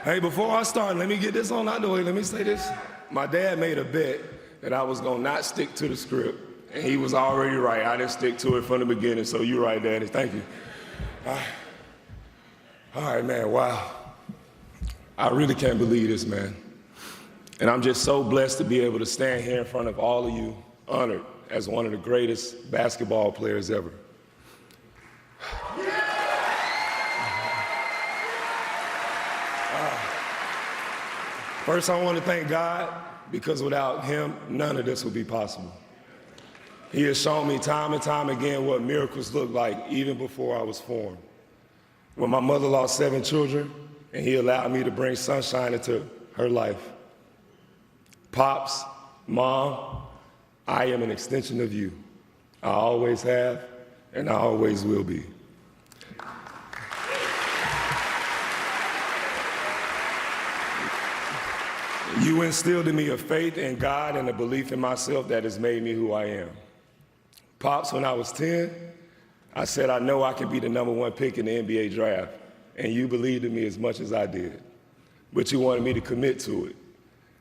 Hey, before I start, let me get this on out the way. Let me say this. My dad made a bet that I was gonna not stick to the script, and he was already right. I didn't stick to it from the beginning, so you're right, Daddy. Thank you. All right, man, wow. I really can't believe this, man. And I'm just so blessed to be able to stand here in front of all of you, honored as one of the greatest basketball players ever. First, I want to thank God, because without him, none of this would be possible. He has shown me time and time again what miracles look like, even before I was formed. When my mother lost 7 children, and he allowed me to bring sunshine into her life. Pops, Mom, I am an extension of you. I always have, and I always will be. You instilled in me a faith in God and a belief in myself that has made me who I am. Pops, when I was 10, I said, I know I can be the #1 pick in the NBA draft, and you believed in me as much as I did, but you wanted me to commit to it.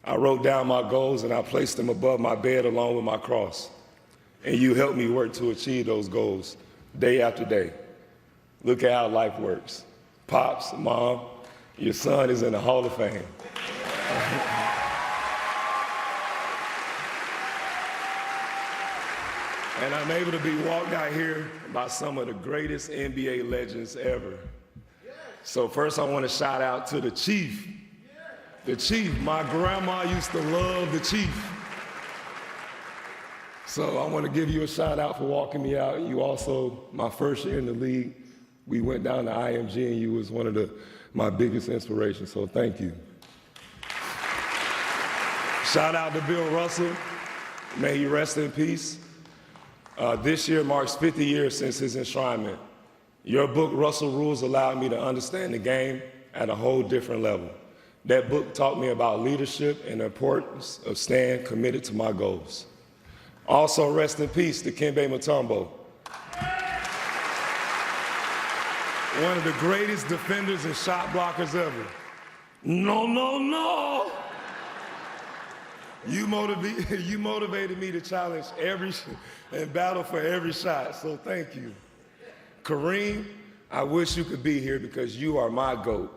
I wrote down my goals and I placed them above my bed along with my cross, and you helped me work to achieve those goals day after day. Look at how life works. Pops, Mom, your son is in the Hall of Fame. And I'm able to be walked out here by some of the greatest NBA legends ever. So first I want to shout out to the Chief. The Chief, my grandma used to love the Chief. So I want to give you a shout out for walking me out. You also, my first year in the league, we went down to IMG and you was one of my biggest inspirations, so thank you. Shout out to Bill Russell, may he rest in peace. This year marks 50 years since his enshrinement. Your book, Russell Rules, allowed me to understand the game at a whole different level. That book taught me about leadership and the importance of staying committed to my goals. Also, rest in peace to Dikembe Mutombo, one of the greatest defenders and shot blockers ever. No, no, no. You motivated me to challenge and battle for every shot, so thank you. Kareem, I wish you could be here because you are my GOAT.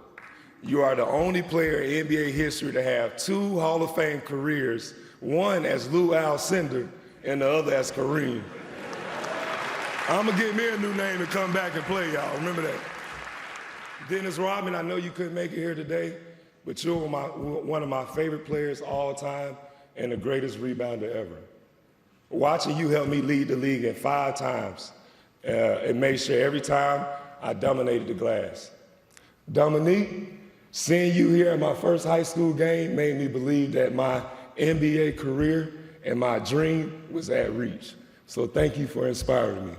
You are the only player in NBA history to have 2 Hall of Fame careers, one as Lou Alcindor and the other as Kareem. I'm gonna get me a new name and come back and play, y'all, remember that. Dennis Rodman, I know you couldn't make it here today, but you're one of my favorite players all time and the greatest rebounder ever. Watching you help me lead the league in 5 times, it made sure every time I dominated the glass. Dominique, seeing you here at my first high school game made me believe that my NBA career and my dream was at reach. So thank you for inspiring me.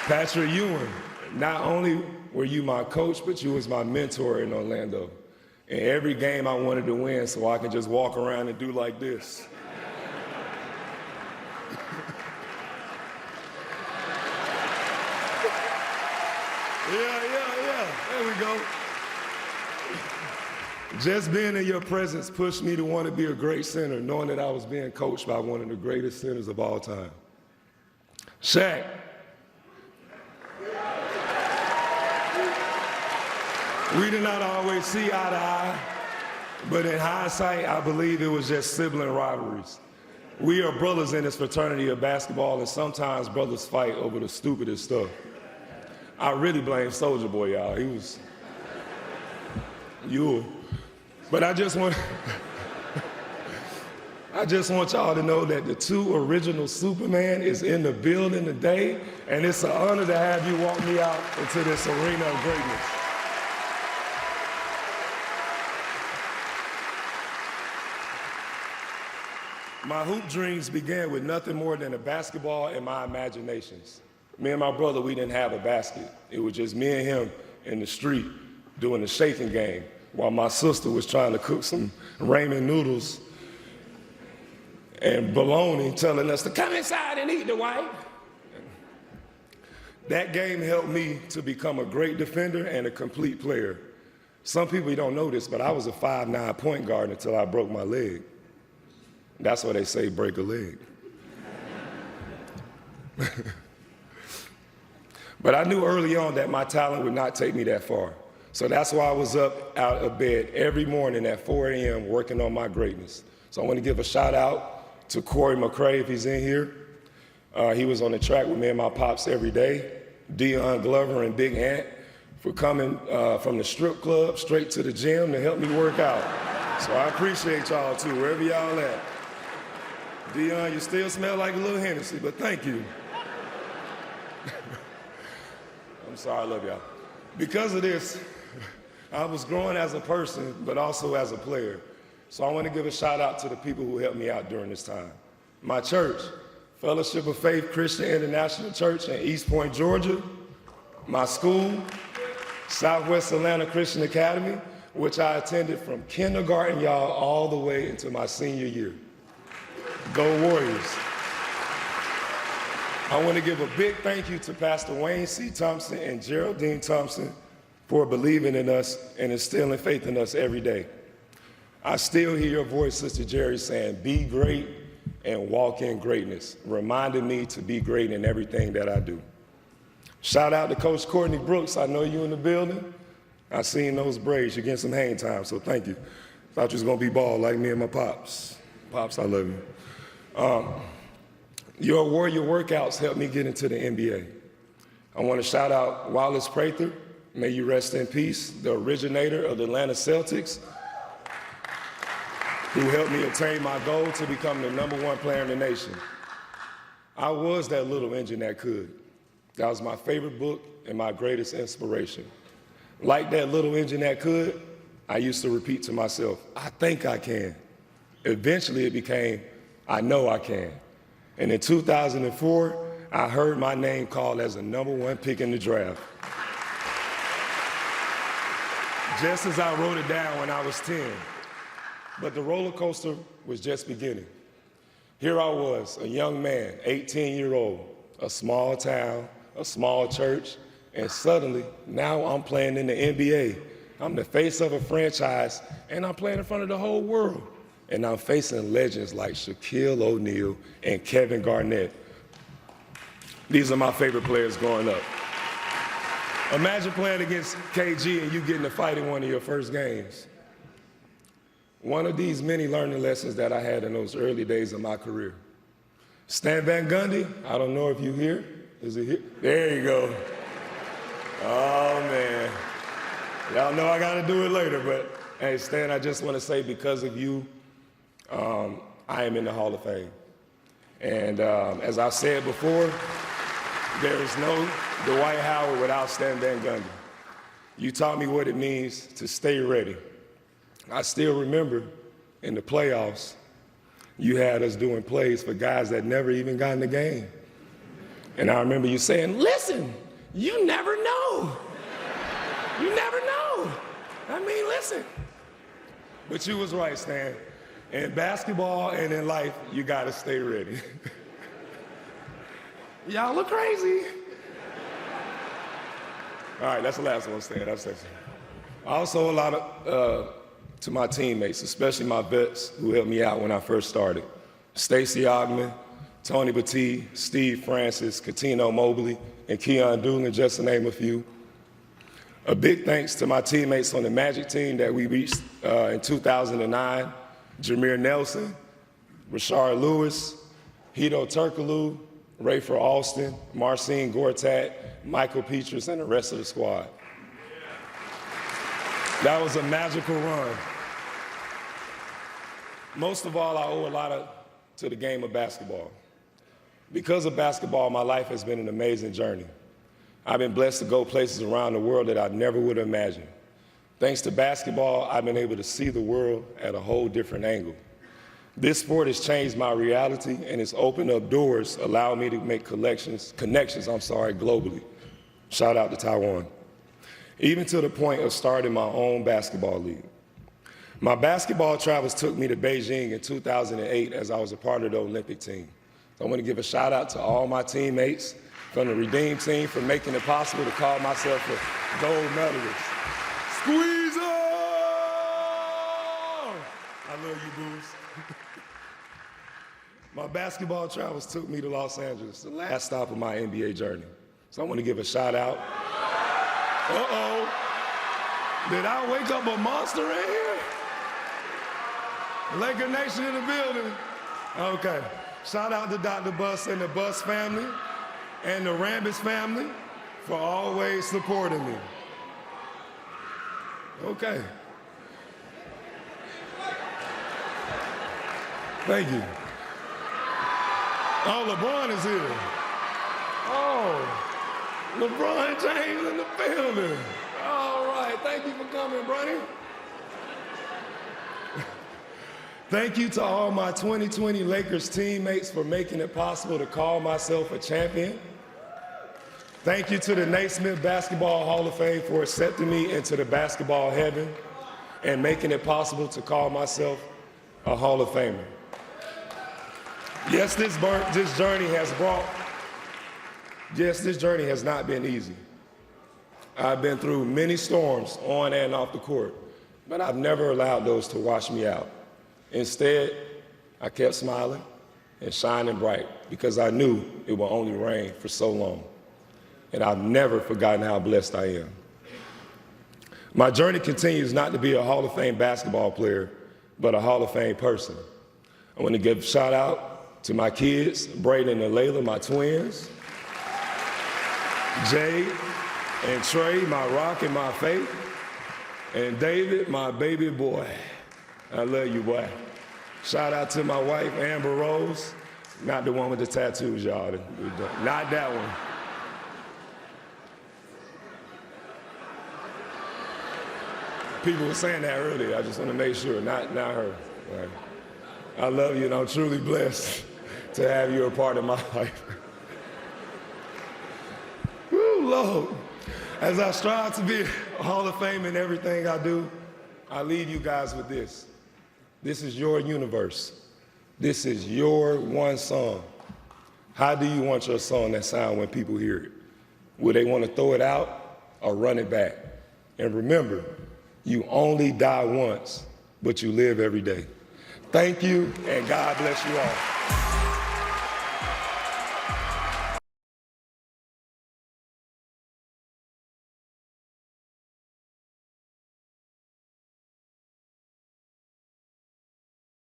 Patrick Ewing, not only were you my coach, but you was my mentor in Orlando. In every game I wanted to win so I could just walk around and do like this. Yeah, there we go. Just being in your presence pushed me to want to be a great center, knowing that I was being coached by one of the greatest centers of all time. Shaq. We did not always see eye to eye, but in hindsight, I believe it was just sibling rivalries. We are brothers in this fraternity of basketball, and sometimes brothers fight over the stupidest stuff. I really blame Soulja Boy, y'all. He was, But I just want y'all to know that the 2 original Superman is in the building today, and it's an honor to have you walk me out into this arena of greatness. My hoop dreams began with nothing more than a basketball in my imaginations. Me and my brother, we didn't have a basket. It was just me and him in the street doing the shaking game while my sister was trying to cook some ramen noodles and bologna, telling us to come inside and eat, Dwight. That game helped me to become a great defender and a complete player. Some people don't know this, but I was a 5'9" point guard until I broke my leg. That's why they say break a leg. But I knew early on that my talent would not take me that far. So that's why I was up out of bed every morning at 4 a.m. working on my greatness. So I want to give a shout out to Corey McCray if he's in here. He was on the track with me and my pops every day. Dion Glover and Big Ant for coming from the strip club straight to the gym to help me work out. So I appreciate y'all too, wherever y'all at. Dion, you still smell like a little Hennessy, but thank you. I'm sorry, I love y'all. Because of this, I was growing as a person, but also as a player. So I want to give a shout out to the people who helped me out during this time. My church, Fellowship of Faith Christian International Church in East Point, Georgia. My school, Southwest Atlanta Christian Academy, which I attended from kindergarten, y'all, all the way into my senior year. Go Warriors. I want to give a big thank you to Pastor Wayne C. Thompson and Geraldine Thompson for believing in us and instilling faith in us every day. I still hear your voice, Sister Jerry, saying, be great and walk in greatness, reminding me to be great in everything that I do. Shout out to Coach Courtney Brooks. I know you in the building. I seen those braids. You're getting some hang time, so thank you. Thought you was going to be bald like me and my pops. Pops, I love you. Your Warrior workouts helped me get into the NBA. I want to shout out Wallace Prather. May you rest in peace, the originator of the Atlanta Celtics, who helped me attain my goal to become the #1 player in the nation. I was that little engine that could. That was my favorite book and my greatest inspiration. Like that little engine that could, I used to repeat to myself, I think I can. Eventually it became, I know I can. And in 2004, I heard my name called as the #1 pick in the draft. Just as I wrote it down when I was 10. But the roller coaster was just beginning. Here I was, a young man, 18-year-old, a small town, a small church, and suddenly, now I'm playing in the NBA. I'm the face of a franchise, and I'm playing in front of the whole world. And I'm facing legends like Shaquille O'Neal and Kevin Garnett. These are my favorite players growing up. Imagine playing against KG and you getting a fight in one of your first games. One of these many learning lessons that I had in those early days of my career. Stan Van Gundy, I don't know if you're here. Is he here? There you go. Oh, man. Y'all know I got to do it later, but hey, Stan, I just want to say because of you, I am in the Hall of Fame. And as I said before, there is no Dwight Howard without Stan Van Gundy. You taught me what it means to stay ready. I still remember in the playoffs, you had us doing plays for guys that never even got in the game. And I remember you saying, listen, you never know. You never know. I mean, listen. But you was right, Stan. In basketball and in life, you gotta stay ready. Y'all look crazy. All right, that's the last one, Stan. That's it. Also, a lot of, to my teammates, especially my vets who helped me out when I first started. Stacey Ogman, Tony Battie, Steve Francis, Katino Mobley, and Keon Doolin, just to name a few. A big thanks to my teammates on the Magic team that we reached in 2009, Jameer Nelson, Rashard Lewis, Hito Turkoglu, Rayford Alston, Marcin Gortat, Michael Petras, and the rest of the squad. That was a magical run. Most of all, I owe a lot to the game of basketball. Because of basketball, my life has been an amazing journey. I've been blessed to go places around the world that I never would have imagined. Thanks to basketball, I've been able to see the world at a whole different angle. This sport has changed my reality and it's opened up doors, allowing me to make connections, globally. Shout out to Taiwan. Even to the point of starting my own basketball league. My basketball travels took me to Beijing in 2008 as I was a part of the Olympic team. So I want to give a shout out to all my teammates from the Redeem team for making it possible to call myself a gold medalist. Squeeze I love you, Booze. My basketball travels took me to Los Angeles, the last stop of my NBA journey. So I want to give a shout out. Uh-oh. Did I wake up a monster in here? Laker Nation in the building. Okay. Shout out to Dr. Buss and the Buss family and the Rambis family for always supporting me. Okay. Thank you. Oh, LeBron is here. Oh, LeBron James in the building. All right, thank you for coming, Bronny. Thank you to all my 2020 Lakers teammates for making it possible to call myself a champion. Thank you to the Naismith Basketball Hall of Fame for accepting me into the basketball heaven and making it possible to call myself a Hall of Famer. Yes, this journey has not been easy. I've been through many storms on and off the court, but I've never allowed those to wash me out. Instead, I kept smiling and shining bright because I knew it would only rain for so long. And I've never forgotten how blessed I am. My journey continues not to be a Hall of Fame basketball player, but a Hall of Fame person. I want to give a shout out to my kids, Braden and Layla, my twins, Jade and Trey, my rock and my faith, and David, my baby boy. I love you, boy. Shout out to my wife, Amber Rose. Not the one with the tattoos, y'all. Not that one. People were saying that earlier. I just want to make sure, not her. Right. I love you, and I'm truly blessed to have you a part of my life. Woo, Lord. As I strive to be a Hall of Fame in everything I do, I leave you guys with this. This is your universe. This is your one song. How do you want your song to sound when people hear it? Will they want to throw it out or run it back? And remember, you only die once, but you live every day. Thank you, and God bless you all.